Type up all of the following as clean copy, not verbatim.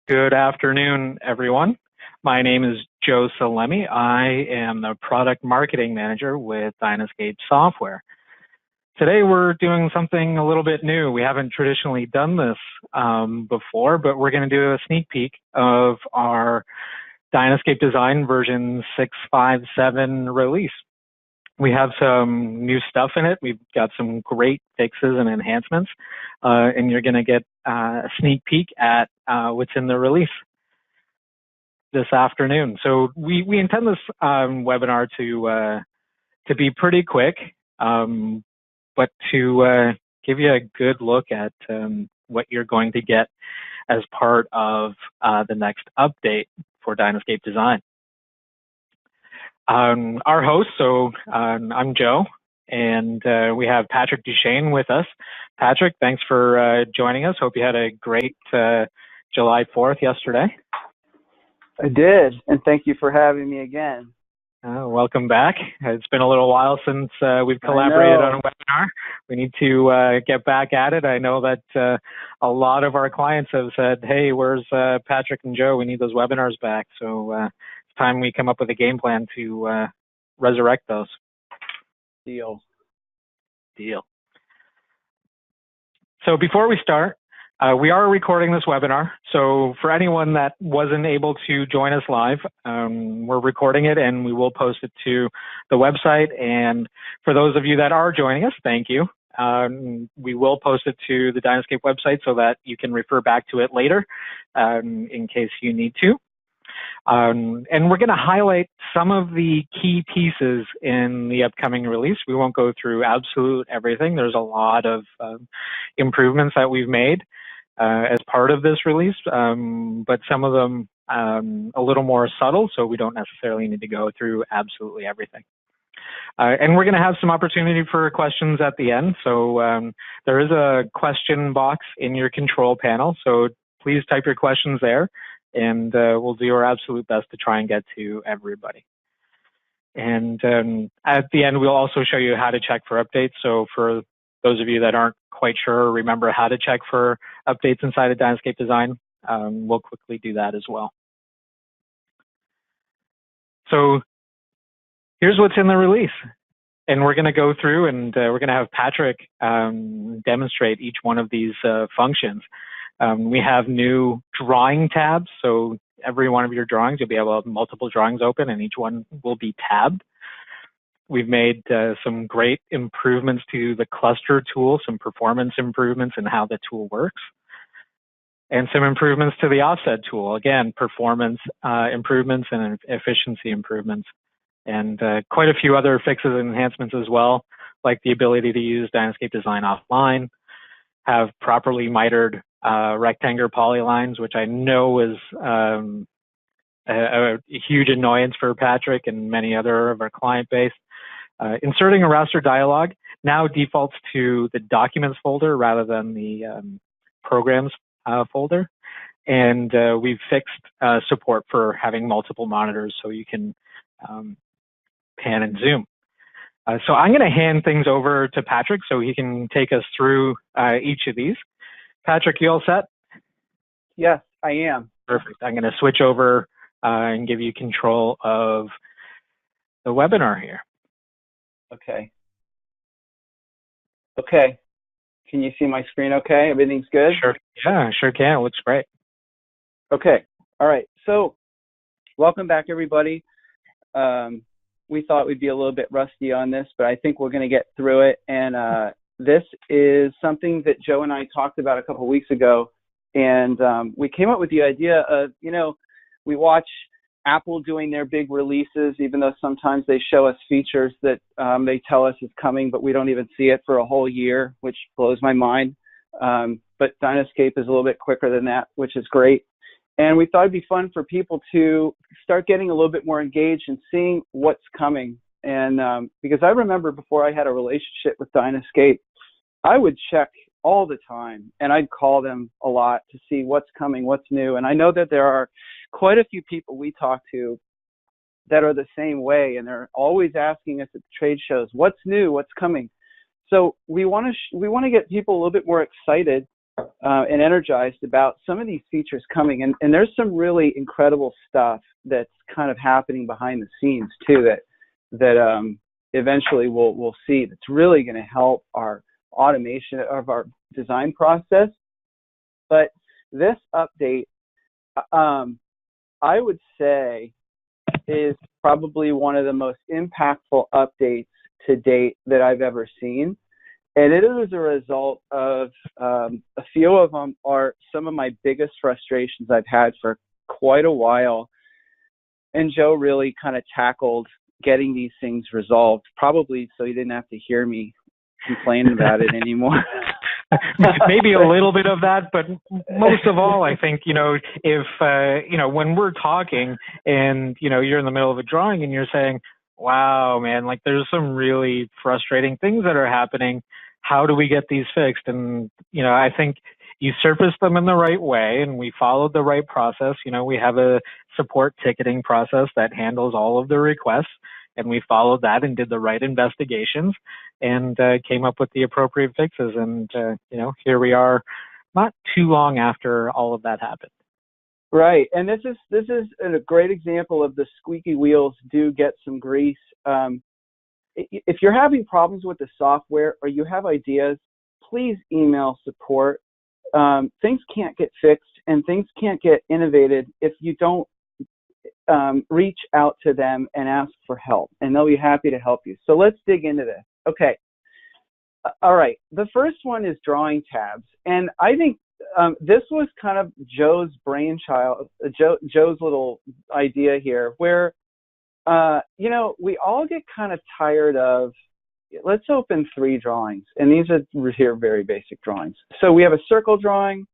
Good afternoon, everyone. My name is Joe Salemi. I am the Product Marketing Manager with DynaSCAPE Software. Today we're doing something a little bit new. We haven't traditionally done this before, but we're going to do a sneak peek of our DynaSCAPE Design version 6.5.7 release. We have some new stuff in it. We've got some great fixes and enhancements, and you're going to get a sneak peek at what's in the release this afternoon. So we intend this webinar to be pretty quick, but to give you a good look at what you're going to get as part of the next update for DynaSCAPE Design. Our host, I'm Joe, and we have Patrick Duchesne with us. Patrick, thanks for joining us. Hope you had a great July 4th yesterday. I did, and thank you for having me again. Welcome back. It's been a little while since we've collaborated on a webinar. We need to get back at it. I know that a lot of our clients have said, hey, where's Patrick and Joe? We need those webinars back. So it's time we come up with a game plan to resurrect those. Deal. So before we start, we are recording this webinar. So for anyone that wasn't able to join us live, we're recording it and we will post it to the website. And for those of you that are joining us, thank you. We will post it to the DynaSCAPE website so that you can refer back to it later in case you need to. And we're going to highlight some of the key pieces in the upcoming release. We won't go through absolute everything. There's a lot of improvements that we've made as part of this release, but some of them a little more subtle, so we don't necessarily need to go through absolutely everything. And we're going to have some opportunity for questions at the end. So there is a question box in your control panel, so please type your questions there. And we'll do our absolute best to try and get to everybody. And at the end, we'll also show you how to check for updates. So for those of you that aren't quite sure or remember how to check for updates inside of DynaSCAPE Design, we'll quickly do that as well. So here's what's in the release. And we're going to go through and we're going to have Patrick demonstrate each one of these functions. We have new drawing tabs, so every one of your drawings, you'll be able to have multiple drawings open and each one will be tabbed. We've made some great improvements to the cluster tool, some performance improvements in how the tool works, and some improvements to the offset tool. Again, performance improvements and efficiency improvements, and quite a few other fixes and enhancements as well, like the ability to use DynaSCAPE Design offline, have properly mitered rectangular polylines, which I know is a huge annoyance for Patrick and many other of our client base. Inserting a raster dialog now defaults to the documents folder rather than the programs folder. And we've fixed support for having multiple monitors so you can pan and zoom. So I'm going to hand things over to Patrick so he can take us through each of these. Patrick, you all set? Yes, I am. Perfect. I'm going to switch over and give you control of the webinar here. Okay. Okay. Can you see my screen okay? Everything's good? Sure. Yeah, sure can. It looks great. Okay. All right. So welcome back, everybody. We thought we'd be a little bit rusty on this, but I think we're going to get through it. And this is something that Joe and I talked about a couple of weeks ago. And we came up with the idea of, we watch Apple doing their big releases, even though sometimes they show us features that they tell us is coming, but we don't even see it for a whole year, which blows my mind. But DynaSCAPE is a little bit quicker than that, which is great. And we thought it'd be fun for people to start getting a little bit more engaged and seeing what's coming. And because I remember before I had a relationship with DynaSCAPE, I would check all the time and I'd call them a lot to see what's coming, what's new. And I know that there are quite a few people we talk to that are the same way, and they're always asking us at the trade shows, what's new, what's coming. So we want to get people a little bit more excited and energized about some of these features coming. And there's some really incredible stuff that's kind of happening behind the scenes too that eventually we'll see that's really going to help our automation of our design process. But this update, I would say, is probably one of the most impactful updates to date that I've ever seen. And it is a result of a few of them are some of my biggest frustrations I've had for quite a while. And Joe really kind of tackled getting these things resolved, probably so he didn't have to hear me complain about it anymore. Maybe a little bit of that, but most of all, I think, if, when we're talking and, you're in the middle of a drawing and you're saying, wow, man, like there's some really frustrating things that are happening. How do we get these fixed? And, I think you surfaced them in the right way and we followed the right process. We have a support ticketing process that handles all of the requests, and we followed that and did the right investigations and came up with the appropriate fixes. And, here we are not too long after all of that happened. Right. And this is a great example of the squeaky wheels do get some grease. If you're having problems with the software or you have ideas, please email support. Things can't get fixed and things can't get innovated if you don't reach out to them and ask for help, and they'll be happy to help you. So let's dig into this. Okay. All right. The first one is drawing tabs. And I think this was kind of Joe's brainchild, Joe's little idea here, where, we all get kind of tired of, let's open 3 drawings. And these are here very basic drawings. So we have a circle drawing,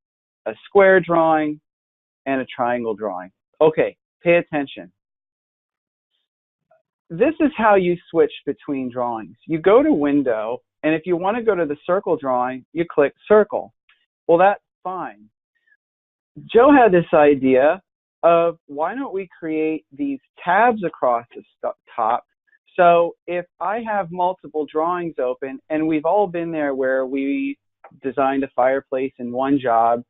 a square drawing, and a triangle drawing. Okay, pay attention. This is how you switch between drawings. You go to Window, and if you want to go to the circle drawing, you click Circle. Well, that's fine. Joe had this idea of, why don't we create these tabs across the top? So if I have multiple drawings open, and we've all been there where we designed a fireplace in one job,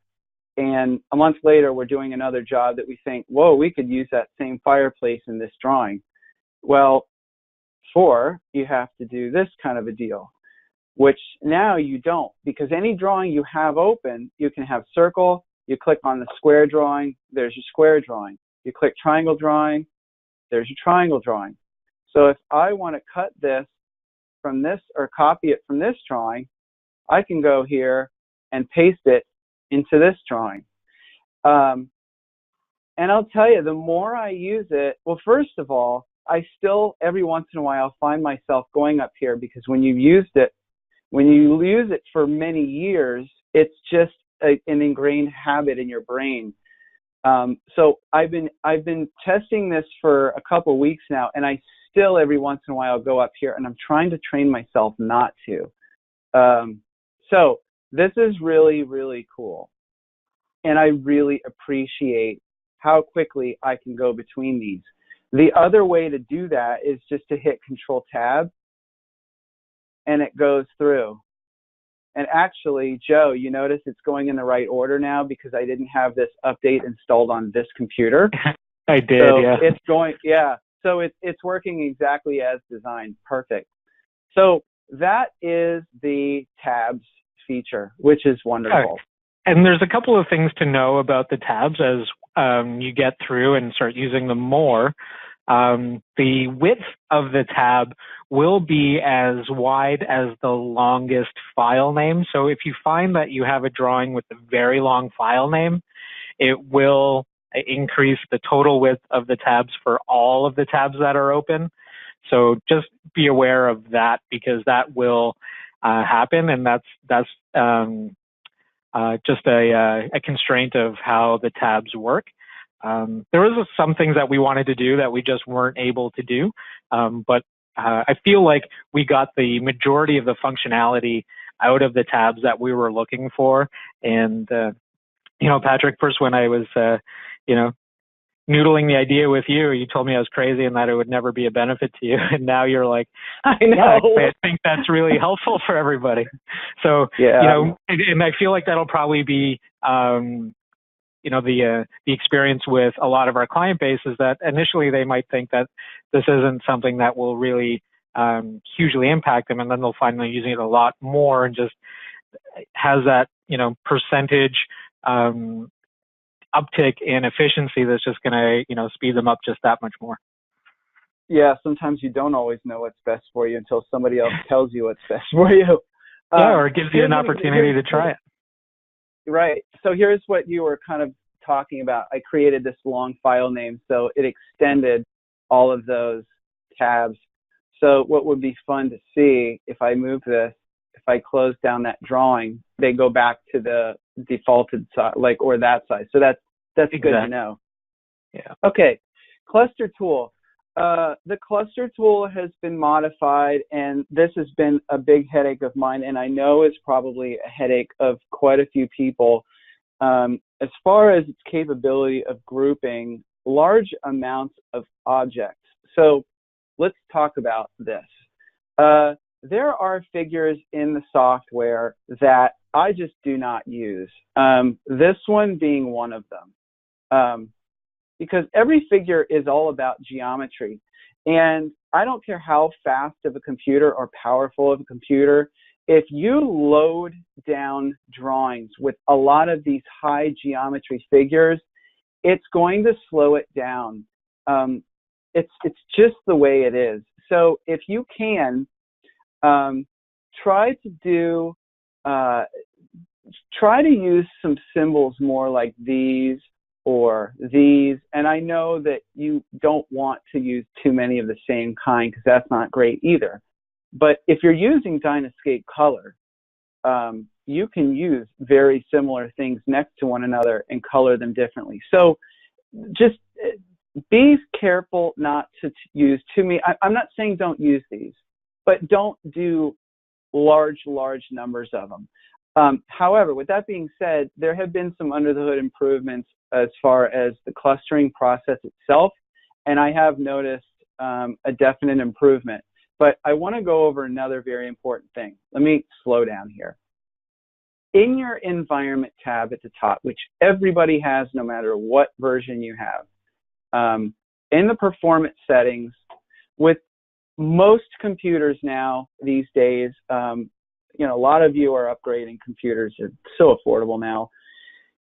and a month later we're doing another job that we think, whoa, we could use that same fireplace in this drawing. Well, you have to do this kind of a deal, which now you don't, because any drawing you have open, you can have circle, you click on the square drawing, there's your square drawing. You click triangle drawing, there's your triangle drawing. So if I want to cut this from this or copy it from this drawing, I can go here and paste it into this drawing. And I'll tell you, the more I use it, well, first of all, I still, every once in a while, find myself going up here, because when you use it for many years, it's just an ingrained habit in your brain. So I've been testing this for a couple of weeks now, and I still every once in a while go up here, and I'm trying to train myself not to. So this is really, really cool, and I really appreciate how quickly I can go between these. The other way to do that is just to hit Control Tab, and it goes through. And actually, Joe, you notice it's going in the right order now because I didn't have this update installed on this computer. I did, so yeah. It's going, yeah. So it's working exactly as designed. Perfect. So that is the tabs feature, which is wonderful. Okay. And there's a couple of things to know about the tabs as you get through and start using them more. The width of the tab will be as wide as the longest file name. So if you find that you have a drawing with a very long file name, it will increase the total width of the tabs for all of the tabs that are open. So just be aware of that, because that will happen, and that's just a constraint of how the tabs work. There was some things that we wanted to do that we just weren't able to do, but I feel like we got the majority of the functionality out of the tabs that we were looking for. And, Patrick, first when I was, noodling the idea with you. You told me I was crazy and that it would never be a benefit to you. And now you're like, I know. yeah, I think that's really helpful for everybody. So, yeah. you know, and I feel like that'll probably be, you know, the experience with a lot of our client base is that initially they might think that this isn't something that will really hugely impact them, and then they'll find they're using it a lot more and just has that, you know, percentage uptick in efficiency that's just going to, you know, speed them up just that much more. Yeah, sometimes you don't always know what's best for you until somebody else tells you what's best for you. Yeah, or gives you an opportunity to try it. Right. So here's what you were kind of talking about. I created this long file name, so it extended all of those tabs. So what would be fun to see if I move this, if I close down that drawing, they go back to the defaulted size, like, or that size. So that's exactly. Good to know. Yeah. Okay. Cluster tool. The cluster tool has been modified, and this has been a big headache of mine, and I know it's probably a headache of quite a few people. As far as its capability of grouping large amounts of objects. So let's talk about this. There are figures in the software that I just do not use, this one being one of them. Because every figure is all about geometry. And I don't care how fast of a computer or powerful of a computer, if you load down drawings with a lot of these high geometry figures, it's going to slow it down. It's just the way it is. So if you can, try to use some symbols more like these or these, and I know that you don't want to use too many of the same kind because that's not great either. But if you're using DynaSCAPE color, you can use very similar things next to one another and color them differently. So just be careful not to use too many. I'm not saying don't use these, but don't do large numbers of them. However, with that being said, there have been some under the hood improvements as far as the clustering process itself, and I have noticed a definite improvement. But I want to go over another very important thing. Let me slow down here. In your environment tab at the top, which everybody has no matter what version you have, in the performance settings, with most computers now these days, you know, a lot of you are upgrading computers. They're so affordable now.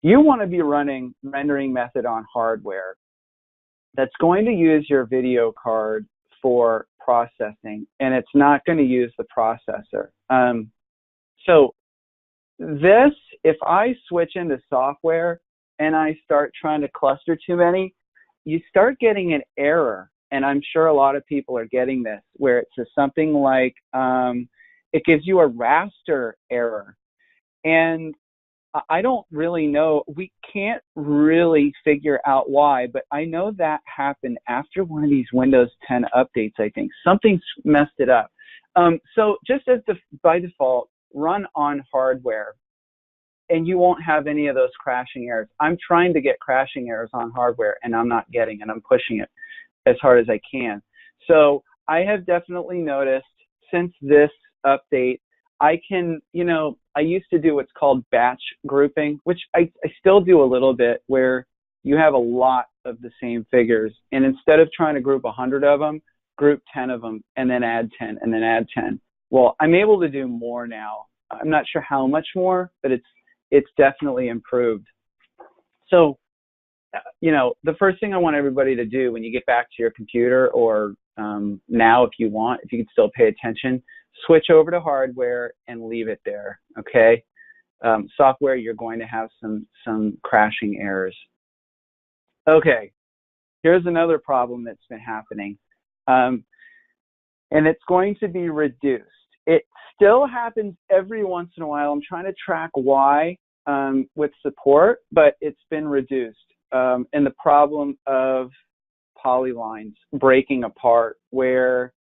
You want to be running rendering method on hardware that's going to use your video card for processing, and it's not going to use the processor. So this, if I switch into software and I start trying to cluster too many, you start getting an error. And I'm sure a lot of people are getting this, where it says something like, it gives you a raster error. And I don't really know, we can't really figure out why, but I know that happened after one of these Windows 10 updates, I think. Something's messed it up. So just as by default, run on hardware, and you won't have any of those crashing errors. I'm trying to get crashing errors on hardware, and I'm not getting it. I'm pushing it as hard as I can. So I have definitely noticed since this update, I can, you know, I used to do what's called batch grouping, which I still do a little bit, where you have a lot of the same figures. And instead of trying to group 100 of them, group 10 of them, and then add 10, and then add 10. Well, I'm able to do more now. I'm not sure how much more, but it's definitely improved. So, you know, the first thing I want everybody to do when you get back to your computer, or now if you want, if you can still pay attention, switch over to hardware and leave it there, okay? Software, you're going to have some crashing errors. Okay, here's another problem that's been happening, and it's going to be reduced. It still happens every once in a while. I'm trying to track why with support, but it's been reduced. And the problem of polylines breaking apart, where,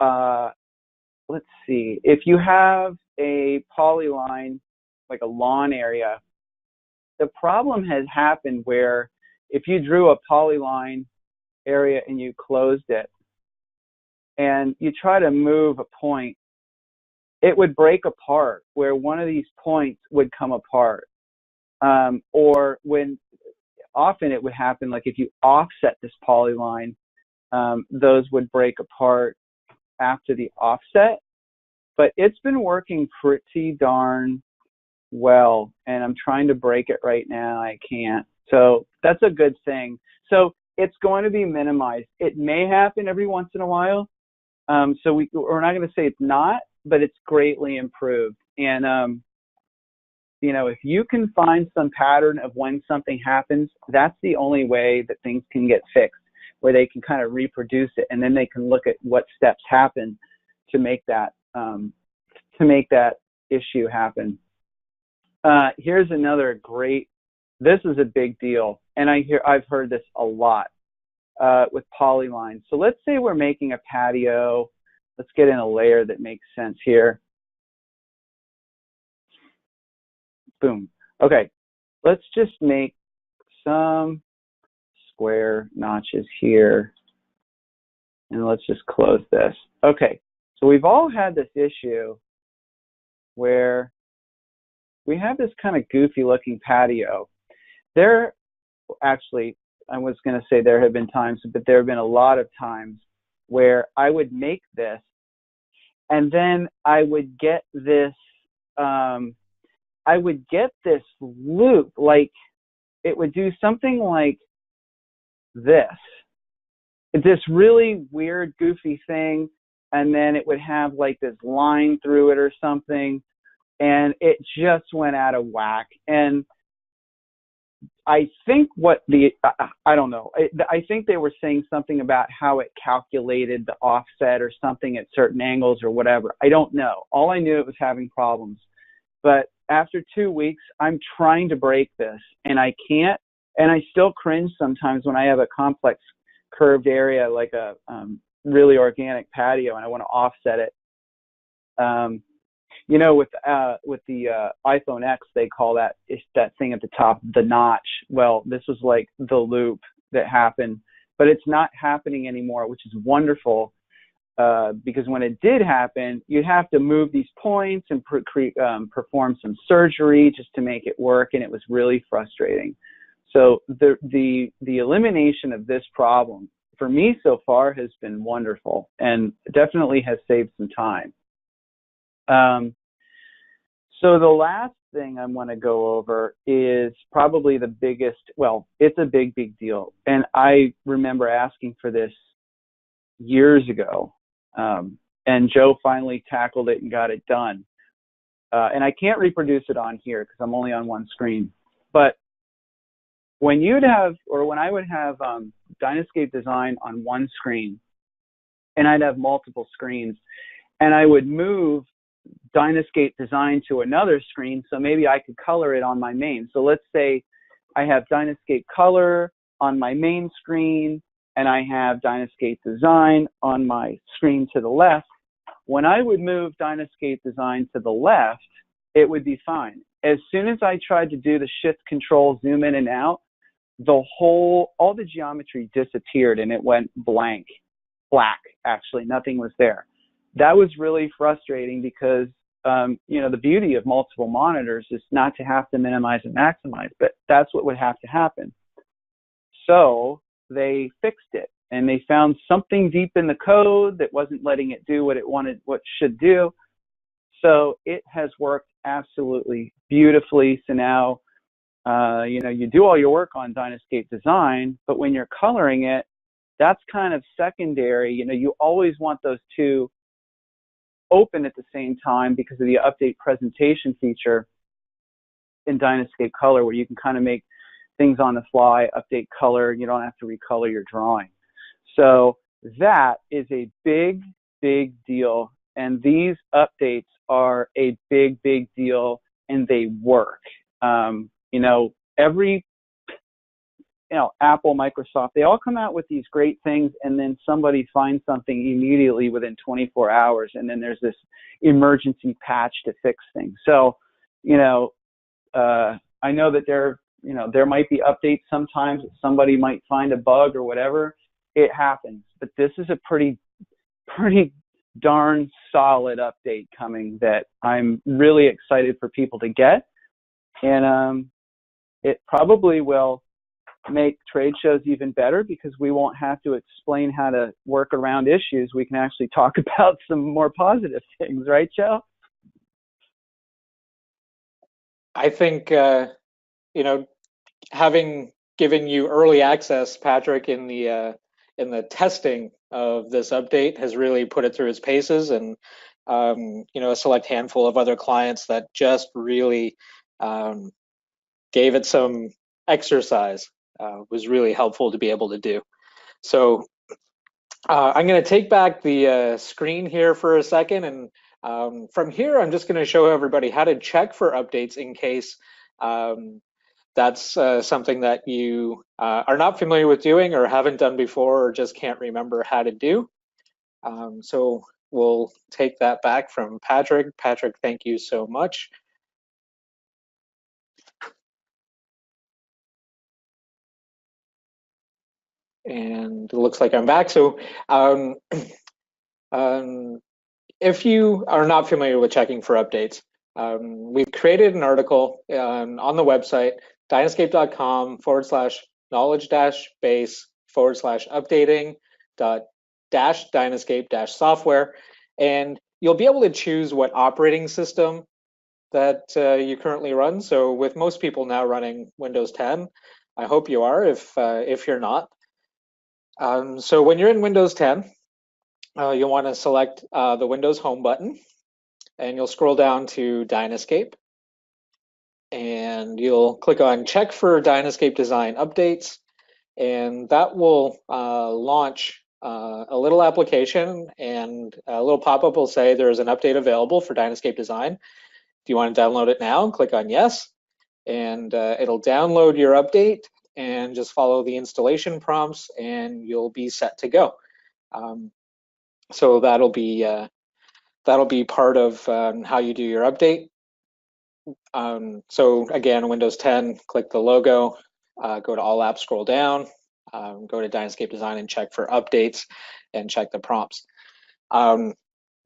let's see, if you have a polyline, like a lawn area, the problem has happened where if you drew a polyline area and you closed it, and you try to move a point, it would break apart where one of these points would come apart. Or when often it would happen, like if you offset this polyline, those would break apart after the offset. But it's been working pretty darn well, and I'm trying to break it right now. I can't. So that's a good thing. So it's going to be minimized. It may happen every once in a while. So we're not going to say it's not, but it's greatly improved. And, you know, if you can find some pattern of when something happens, that's the only way that things can get fixed, where they can kind of reproduce it, and then they can look at what steps happen to make that issue happen. Here's another great, this is a big deal, and I've heard this a lot with polylines. So let's say we're making a patio. Let's get in a layer that makes sense here. Boom. Okay, let's just make some square notches here, and let's just close this. Okay, so we've all had this issue where we have this kind of goofy looking patio. Actually, I was going to say there have been times, but there have been a lot of times where I would make this, and then I would get this loop, like it would do something like this. This really weird, goofy thing, and then it would have like this line through it or something, and it just went out of whack. And I think I don't know. I think they were saying something about how it calculated the offset or something at certain angles or whatever. I don't know. All I knew, it was having problems. But after 2 weeks, I'm trying to break this, and I can't. And I still cringe sometimes when I have a complex curved area like a really organic patio, and I want to offset it. You know, with the iPhone X, they call that thing at the top the notch. Well, this was like the loop that happened, but it's not happening anymore, which is wonderful, because when it did happen, you'd have to move these points and perform some surgery just to make it work, and it was really frustrating. So the elimination of this problem for me so far has been wonderful, and definitely has saved some time. So the last thing I want to go over is probably the biggest, well, it's a big deal. And I remember asking for this years ago. And Joe finally tackled it and got it done. And I can't reproduce it on here because I'm only on one screen. But when I would have DynaSCAPE Design on one screen, and I'd have multiple screens, and I would move DynaSCAPE Design to another screen, so maybe I could color it on my main. So let's say I have DynaSCAPE Color on my main screen, and I have DynaSCAPE Design on my screen to the left. When I would move DynaSCAPE Design to the left, it would be fine. As soon as I tried to do the Shift Control zoom in and out, all the geometry disappeared, and it went black, actually, nothing was there. That was really frustrating because, you know, the beauty of multiple monitors is not to have to minimize and maximize, but that's what would have to happen. So they fixed it, and they found something deep in the code that wasn't letting it do what it should do. So it has worked absolutely beautifully. So now, you know, you do all your work on DynaSCAPE Design, but when you're coloring it, that's kind of secondary. You know, you always want those two open at the same time because of the update presentation feature in DynaSCAPE Color, where you can kind of make things on the fly, update color. You don't have to recolor your drawing. So that is a big deal. And these updates are a big deal, and they work. You know, Apple, Microsoft, they all come out with these great things, and then somebody finds something immediately within 24 hours, and then there's this emergency patch to fix things. So, you know, I know that there you know, there might be updates sometimes. Somebody might find a bug or whatever. It happens. But this is a pretty darn solid update coming that I'm really excited for people to get. And it probably will make trade shows even better because we won't have to explain how to work around issues. We can actually talk about some more positive things, right, Joe? I think, you know, having given you early access, Patrick, in the testing of this update has really put it through its paces, and you know, a select handful of other clients that just really gave it some exercise was really helpful to be able to do. So I'm going to take back the screen here for a second, and from here I'm just going to show everybody how to check for updates in case that's something that you are not familiar with doing or haven't done before or just can't remember how to do. So we'll take that back from Patrick. Patrick, thank you so much. And it looks like I'm back. So if you are not familiar with checking for updates, we've created an article on the website, dynascape.com/knowledge-base/updating.-dynascape-software. And you'll be able to choose what operating system that you currently run. So with most people now running Windows 10, I hope you are if you're not. So when you're in Windows 10, you'll want to select the Windows Home button, and you'll scroll down to DynaSCAPE, and you'll click on Check for DynaSCAPE Design Updates, and that will launch a little application, and a little pop-up will say there's an update available for DynaSCAPE Design. Do you want to download it now? Click on Yes, and it'll download your update, and just follow the installation prompts, and you'll be set to go. So that'll be part of how you do your update. So again, Windows 10, click the logo, go to All Apps, scroll down, go to DynaSCAPE Design and check for updates, and check the prompts.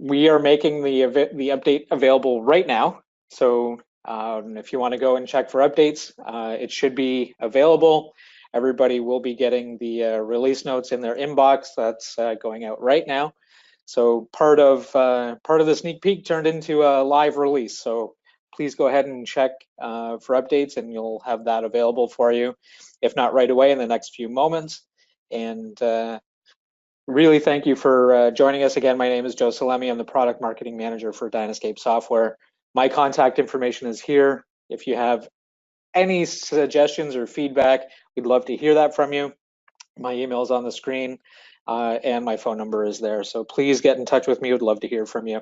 We are making the update available right now. So if you want to go and check for updates, it should be available. Everybody will be getting the release notes in their inbox. That's going out right now. So part of the sneak peek turned into a live release. So please go ahead and check for updates, and you'll have that available for you, if not right away, in the next few moments. And really thank you for joining us again. My name is Joe Salemi. I'm the Product Marketing Manager for DynaSCAPE Software. My contact information is here. If you have any suggestions or feedback, we'd love to hear that from you. My email is on the screen, and my phone number is there. So please get in touch with me. We'd love to hear from you.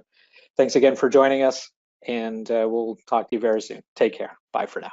Thanks again for joining us, and we'll talk to you very soon. Take care. Bye for now.